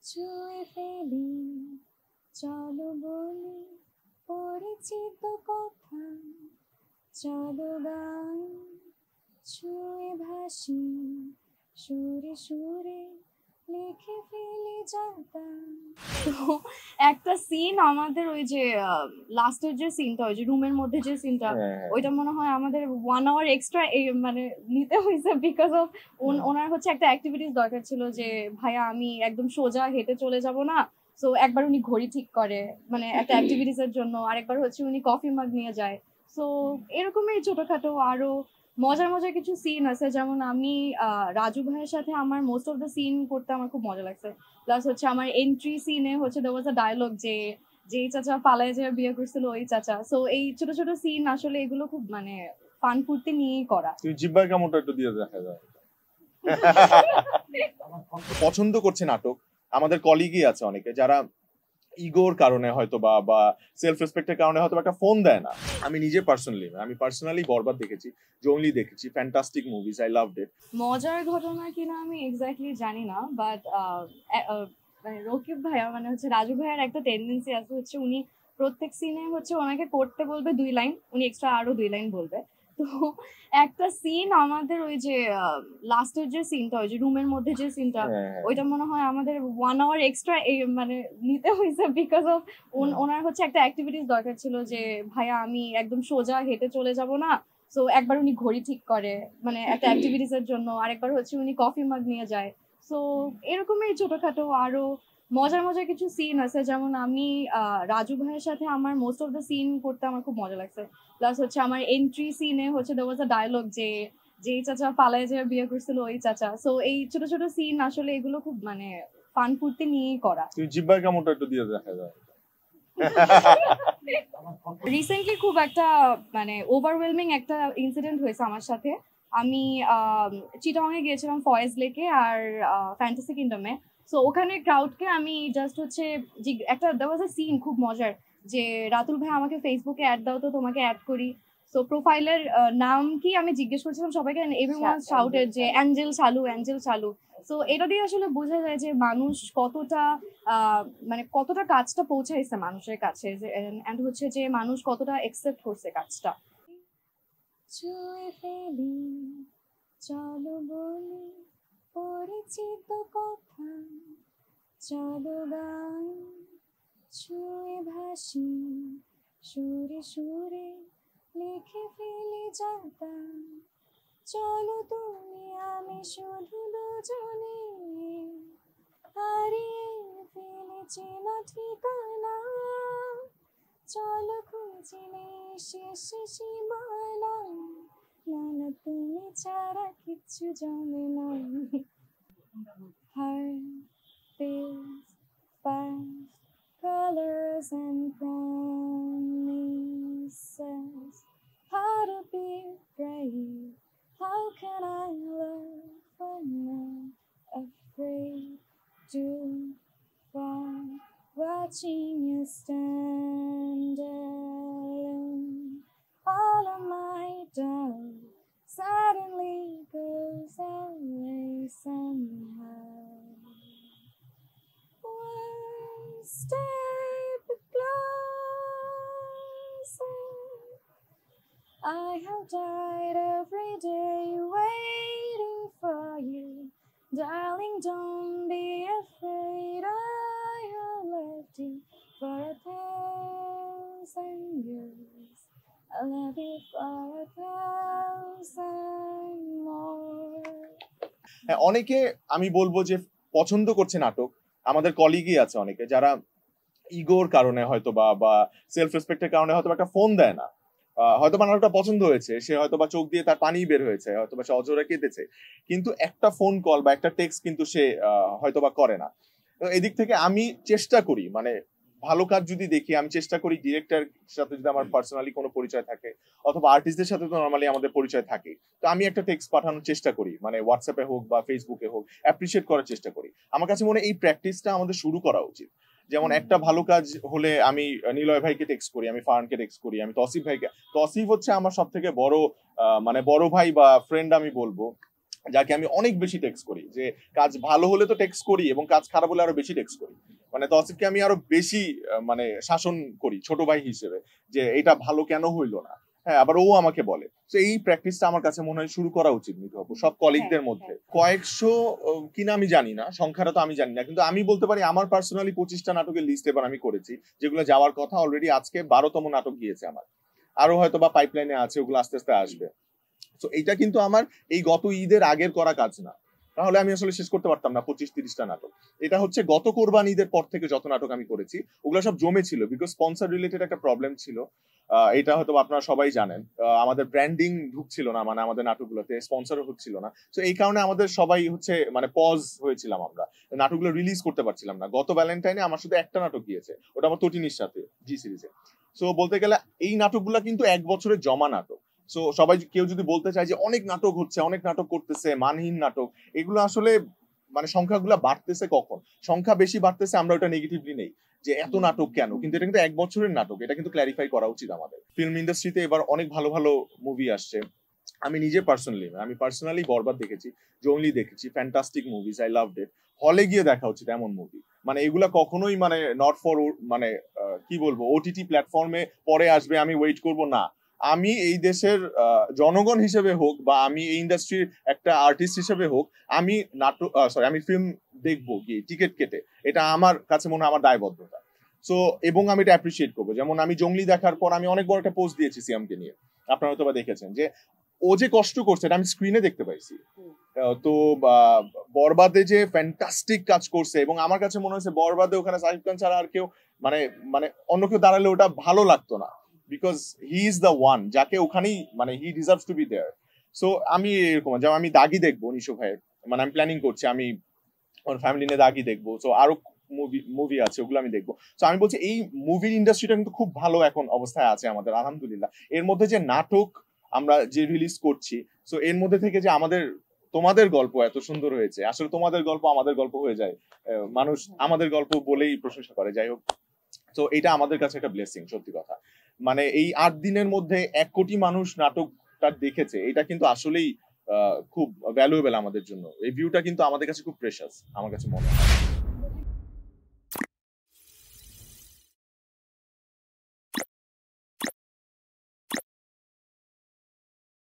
ছুঁয়ে ফেলি চলো বলি পরিচিত কথা, চলো গান ছুঁয়ে ভাসি সুরে সুরে লিখে ফেলি যাতা। তো একটা সিন আমাদের ওই যে লাস্টের যে সিনটা, ওই যে রুমের মধ্যে যে সিনটা, ওইটা মনে হয় আমাদের 1 hour এক্সট্রা মানে নিতে হয়েছে বিকজ অফ ওনার হচ্ছে একটা অ্যাক্টিভিটিস দরকার ছিল যে ভাইয়া আমি একদম সোজা হেঁটে চলে যাব না, সো একবার উনি ঘড়ি ঠিক করে মানে একটা অ্যাক্টিভিটিস এর জন্য, আরেকবার হচ্ছে উনি কফি মাগ নিয়ে যায়। সো এরকমই ছোটখাটো আরো মজার মজার কিছু সিন আছে, যেমন আমি রাজু ভাইয়ের সাথে আমার মোস্ট অফ দ্য সিন করতে আমার খুব মজা লাগছে। প্লাস হচ্ছে আমার এন্ট্রি সিনে হচ্ছে দেয়ার ওয়াজ আ ডায়লগ যে যেই চাচা পালায় যে বিয়ে করছিল ওই চাচা। সো এই ছোট ছোট সিন আসলে এগুলো খুব মানে ফান ফুর্তি নিয়েই করা। তুই জিব্বার কেমনটা একটু দিয়ে দেখা যায়। পছন্দ করছে নাটক, আমাদের কলিগই আছে অনেকে যারা ইগোর কারণে হয়তো বা সেলফ রেসপেক্টের কারণে হয়তো একটা ফোন দেয় না। আমি নিজে পার্সোনালি বরবাদ দেখেছি, জঙ্গলি দেখেছি, fantastic movies, I loved it. মজার ঘটনা কিনা আমি এক্স্যাক্টলি জানি না, বাট মানে রকিব ভাইয়া মানে হচ্ছে রাজু ভাইয়ার একটা টেন্ডেন্সি আছে হচ্ছে উনি প্রত্যেক সিনে হচ্ছে ওনাকে করতে বলবে 2 লাইন, উনি এক্সট্রা আরো 2 লাইন বলবে। তো একটা সিন আমাদের ওই যে লাস্টের যে সিনটা, ওই যে রুমের মধ্যে যে সিনটা, ওইটা মনে হয় আমাদের 1 hour এক্সট্রা মানে নিতে হয়েছে বিকজ অফ ওনার হচ্ছে একটা অ্যাক্টিভিটিস দরকার ছিল যে ভাইয়া আমি একদম সোজা হেঁটে চলে যাব না, সো একবার উনি ঘড়ি ঠিক করে মানে একটা অ্যাক্টিভিটিস এর জন্য, আরেকবার হচ্ছে উনি কফি মাগ নিয়ে যায়। সো এরকমই ছোটখাটো আরো মজার মজার কিছু সিন আছে, যেমন আমি রাজু ভাইয়ের সাথে আমার মোস্ট অফ দ্য সিন করতে আমার খুব মজা লাগছে। প্লাস হচ্ছে আমার এন্ট্রি সিনে হচ্ছে দেয়ার ওয়াজ আ ডায়লগ যে যেই চাচা পালায় যে বিয়ে করছিল ওই চাচা। সো এই ছোট ছোট সিন আসলে এগুলো খুব মানে ফান ফুর্তি নিয়েই করা। তুই জিব্বার কেমনটা একটু দিয়ে দেখা যায়। রিসেন্টলি খুব একটা মানে ওভারওয়েলমিং একটা ইনসিডেন্ট হয়েছে আমার সাথে। আমি চিটাং এ গিয়েছিলাম ফয়েজ লেকে আর ফ্যান্টাসি কিংডমে। সো ওখানে ক্রাউডকে আমি জাস্ট হচ্ছে একটা দেয়ার ওয়াজ আ সিন খুব মজার যে রাতুল ভাই আমাকে ফেসবুকে অ্যাড দাও তো তোমাকে অ্যাড করি। সো প্রোফাইলের নাম কি আমি জিজ্ঞেস করছিলাম সবাইকে, এভরিওয়ান শাউটেড যে অ্যাঞ্জেল চালু অ্যাঞ্জেল চালু। সো এটা দিয়ে আসলে বোঝা যায় যে মানুষ কতটা মানে কতটা কাজটা পৌঁছাইছে মানুষের কাছে, এন্ড হচ্ছে যে মানুষ কতটা একসেপ্ট করছে কাজটা। ছুঁয়ে ফেলি চলো বলি পরিচিত কথা, চলো গান ছুঁয়ে ভাসি সুরে সুরে লিখে ফেলি যাতা, চলো তুমি আমি শুধু দুজনে হারিয়ে ফেলেছি না ঠিকানা, চলো খুঁজিলে শেষ সীমানা, না না তুমি ছাড়া কিচ্ছু জানে না। Heart beats fast, colors and promises, how to be brave, how can I love when I'm afraid to fall, watching you stand alone, all of my doubt suddenly goes away somehow. One step closer, I have died every day waiting for you, darling don't be afraid, I have left you for 1,000 years, I love you for 1,000 more. হ্যাঁ, অনেকে আমি বলবো যে পছন্দ করছে নাটক, আমাদের কলিগই আছে অনেকে যারা ইগোর কারণে হয়তো বা সেলফ রেসপেক্টের কারণে হয়তো একটা ফোন দেয় না। হয়তো বা নাটকটা পছন্দ হয়েছে, সে হয়তো বা চোখ দিয়ে তার পানি বের হয়েছে, হয়তো বা সে অঝরে কেঁদেছে, কিন্তু একটা ফোন কল বা একটা টেক্সট কিন্তু সে হয়তো বা করে না। তো এদিক থেকে আমি চেষ্টা করি, মানে ভালো কাজ যদি দেখি আমি চেষ্টা করি ডিরেক্টর সাথে যদি আমার পার্সোনালি কোনো পরিচয় থাকে অথবা আর্টিস্টদের সাথে তো নর্মালি আমাদের পরিচয় থাকে, তো আমি একটা টেক্সট পাঠানোর চেষ্টা করি, মানে হোয়াটসঅ্যাপে হোক বা ফেসবুকে হোক, অ্যাপ্রিসিয়েট করার চেষ্টা করি। আমার কাছে মনে হয় এই প্র্যাকটিসটা আমাদের শুরু করা উচিত। যেমন একটা ভালো কাজ হলে আমি নিলয় ভাইকে টেক্সট করি, আমি ফারহানকে টেক্সট করি, আমি তসিফ ভাইকে, তসিফ হচ্ছে আমার সব থেকে বড় মানে বড় ভাই বা ফ্রেন্ড আমি বলবো। যাকে আমি অনেক বেশি টেক্সট করি, যে কাজ ভালো হলে তো টেক্সট করি এবং কাজ খারাপ হলে আরো বেশি টেক্সট করি। মানে তৌসিফকে আমি আরো বেশি মানে শাসন করি ছোট ভাই হিসেবে, যে এটা ভালো কেন হইলো না। হ্যাঁ, আবার ও আমাকে বলে। তো এই প্র্যাকটিসটা আমার কাছে মনে হয় শুরু করা উচিত মিঠু আপু, সব কলিগদের মধ্যে। কয়েকশো কিনা আমি জানি না, সংখ্যাটা তো আমি জানি না, কিন্তু আমি বলতে পারি আমার পার্সোনালি 25টা নাটকের লিস্ট এবার আমি করেছি, যেগুলো যাওয়ার কথা। অলরেডি আজকে 12তম নাটক গিয়েছে আমার, আরো হয়তো বা পাইপলাইনে আছে, ওগুলো আস্তে আস্তে আসবে। তো এইটা কিন্তু আমার এই গত ঈদের আগের করা কাজ না, তাহলে আমি আসলে শেষ করতে পারতাম না 25-30টা নাটক। এটা হচ্ছে গত কোরবান ঈদের পর থেকে যত নাটক আমি করেছি ওগুলো সব জমে ছিল, বিকজ স্পন্সর রিলেটেড একটা প্রবলেম ছিল। এটা হয়তো আপনারা সবাই জানেন, আমাদের ব্র্যান্ডিং ঢুকছিল না, মানে আমাদের নাটকগুলোতে স্পন্সর হচ্ছিল না। তো এই কারণে আমাদের সবাই হচ্ছে মানে পজ হয়েছিলাম, আমরা নাটকগুলো রিলিজ করতে পারছিলাম না। গত ভ্যালেন্টাইনে আমার শুধু একটা নাটক গিয়েছে, ওটা আমার তটিনীর সাথে জি সিরিজে। সো বলতে গেলে এই নাটকগুলো কিন্তু 1 বছরের জমা নাটক। সো সবাই কেউ যদি বলতে চায় যে অনেক নাটক হচ্ছে, অনেক নাটক করতেছে, মানহীন নাটক, এগুলো আসলে মানে সংখ্যাগুলো বাড়তেছে কখন, সংখ্যা বেশি বাড়তেছে আমরা ওটা নেগেটিভলি নেই যে এত নাটক কেন, কিন্তু এটা কিন্তু 1 বছরের নাটক, এটা কিন্তু ক্ল্যারিফাই করা উচিত আমাদের। ফিল্ম ইন্ডাস্ট্রিতে এবার অনেক ভালো ভালো মুভি আসছে। আমি নিজে পার্সোনালি বরবাদ দেখেছি, জঙ্গলি দেখেছি, fantastic movies, I loved it. হলে গিয়ে দেখা উচিত এমন মুভি, মানে এগুলা কখনোই মানে নট ফর মানে কি বলবো ওটিটি প্ল্যাটফর্মে পরে আসবে আমি ওয়েট করব না। আমি এই দেশের জনগণ হিসেবে হোক বা আমি এই ইন্ডাস্ট্রির একটা আর্টিস্ট হিসেবে হোক, আমি নাটক আমি ফিল্ম দেখবো গিয়ে টিকিট কেটে, এটা আমার কাছে মনে হয় আমার দায়বদ্ধতা। সো এবং আমি এটা অ্যাপ্রিসিয়েট করবো। যেমন আমি জঙ্গলি দেখার পর আমি অনেক বড় একটা পোস্ট দিয়েছি সিয়ামকে নিয়ে, আপনারা হয়তো বা দেখেছেন, যে ও যে কষ্ট করছে এটা আমি স্ক্রিনে দেখতে পাইছি। তো বরবাদে যে ফ্যান্টাস্টিক কাজ করছে, এবং আমার কাছে মনে হয়েছে বরবাদে ওখানে সাকিব খান ছাড়া আর কেউ মানে মানে অন্য কেউ দাঁড়ালে ওটা ভালো লাগতো না, because he is the one যাকে ওখানেই মানে he deserves to be there. So আমি এরকম, যেমন আমি দাগি দেখবো নিশো ভাইয়ের, মানে আমি প্ল্যানিং করছি আমি আমার ফ্যামিলি নিয়ে দাগি দেখবো। সো আরো মুভি আছে ওগুলো আমি দেখবো। তো আমি বলছি এই মুভির ইন্ডাস্ট্রিটা কিন্তু খুব ভালো এখন অবস্থায় আছে আমাদের, আলহামদুলিল্লাহ। এর মধ্যে যে নাটক আমরা যে রিলিজ করছি, সো এর মধ্যে থেকে যে আমাদের তোমাদের গল্প এত সুন্দর হয়েছে, আসলে তোমাদের গল্প আমাদের গল্প হয়ে যায়, মানুষ আমাদের গল্প বলেই প্রশংসা করে। যাই হোক, তো এটা আমাদের কাছে একটা ব্লেসিং, সত্যি কথা। মানে এই 8 দিনের মধ্যে 1 কোটি মানুষ নাটকটা দেখেছে, এটা কিন্তু আসলেই খুব ভ্যালুয়েবল আমাদের জন্য। এই ভিউটা কিন্তু আমাদের কাছে খুব প্রেশাস, আমার কাছে মনে হয়।